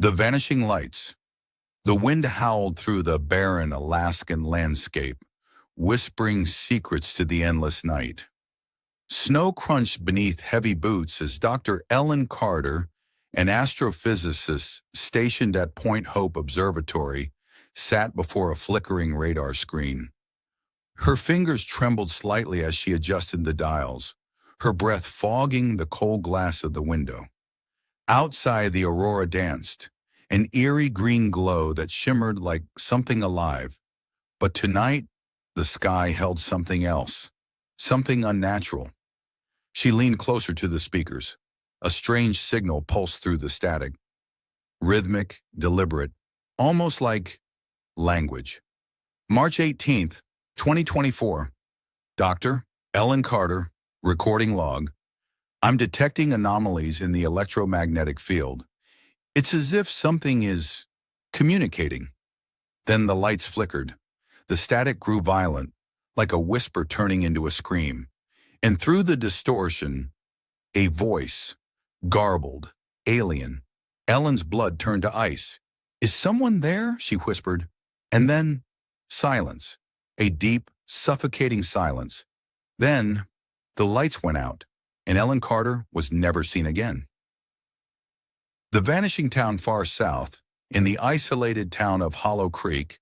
The vanishing lights. The wind howled through the barren Alaskan landscape, whispering secrets to the endless night. Snow crunched beneath heavy boots as Dr. Ellen Carter, an astrophysicist stationed at Point Hope Observatory, sat before a flickering radar screen. Her fingers trembled slightly as she adjusted the dials, her breath fogging the cold glass of the window. Outside, the aurora danced, an eerie green glow that shimmered like something alive. But tonight, the sky held something else, something unnatural. She leaned closer to the speakers. A strange signal pulsed through the static, rhythmic, deliberate, almost like language. March 18th, 2024. Dr. Ellen Carter, recording log. I'm detecting anomalies in the electromagnetic field. It's as if something is communicating. Then the lights flickered. The static grew violent, like a whisper turning into a scream. And through the distortion, a voice, garbled, alien. Ellen's blood turned to ice. Is someone there? She whispered. And then, silence. A deep, suffocating silence. Then, the lights went out, and Ellen Carter was never seen again. The vanishing town far south, in the isolated town of Hollow Creek,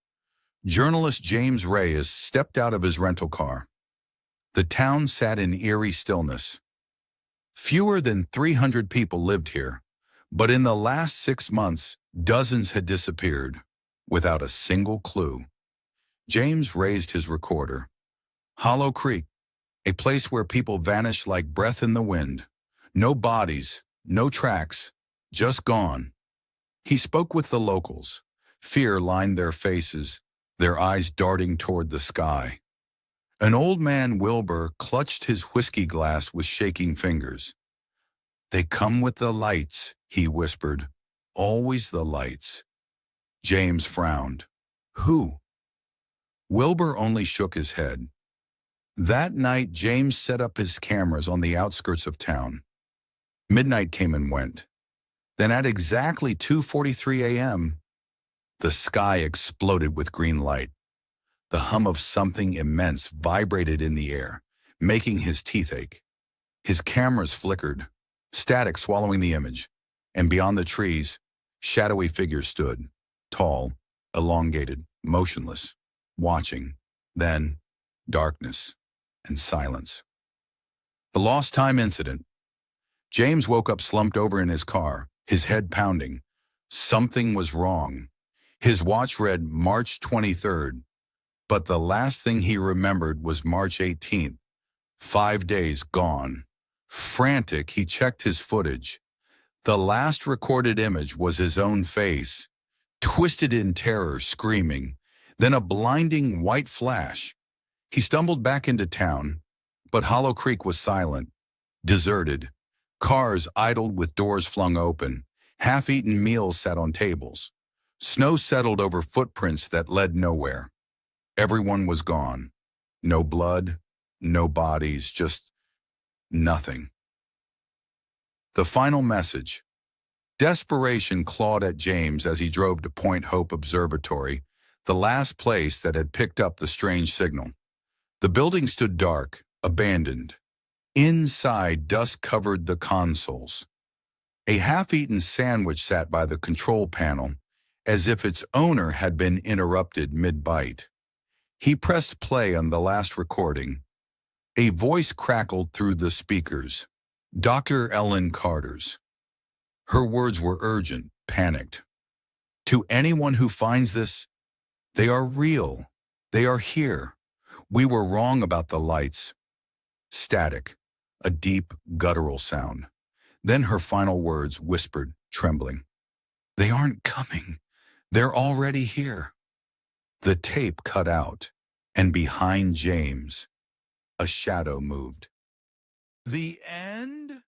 journalist James Reyes stepped out of his rental car. The town sat in eerie stillness. Fewer than 300 people lived here, but in the last 6 months, dozens had disappeared, without a single clue. James raised his recorder. Hollow Creek, a place where people vanish like breath in the wind. No bodies, no tracks, just gone. He spoke with the locals. Fear lined their faces, their eyes darting toward the sky. An old man, Wilbur, clutched his whiskey glass with shaking fingers. They come with the lights, he whispered. Always the lights. James frowned. Who? Wilbur only shook his head. That night, James set up his cameras on the outskirts of town. Midnight came and went. Then at exactly 2:43 a.m., the sky exploded with green light. The hum of something immense vibrated in the air, making his teeth ache. His cameras flickered, static swallowing the image, and beyond the trees, shadowy figures stood, tall, elongated, motionless, watching. Then, darkness and silence. The lost time incident. James woke up slumped over in his car, his head pounding. Something was wrong. His watch read March 23rd, but the last thing he remembered was March 18th. 5 days gone. Frantic, he checked his footage. The last recorded image was his own face, twisted in terror, screaming. Then a blinding white flash. He stumbled back into town, but Hollow Creek was silent, deserted. Cars idled with doors flung open. Half-eaten meals sat on tables. Snow settled over footprints that led nowhere. Everyone was gone. No blood, no bodies, just nothing. The final message. Desperation clawed at James as he drove to Point Hope Observatory, the last place that had picked up the strange signal. The building stood dark, abandoned. Inside, dust covered the consoles. A half-eaten sandwich sat by the control panel, as if its owner had been interrupted mid-bite. He pressed play on the last recording. A voice crackled through the speakers. Dr. Ellen Carter's. Her words were urgent, panicked. To anyone who finds this, they are real. They are here. We were wrong about the lights. Static, a deep, guttural sound. Then her final words, whispered, trembling. They aren't coming. They're already here. The tape cut out, and behind James, a shadow moved. The end?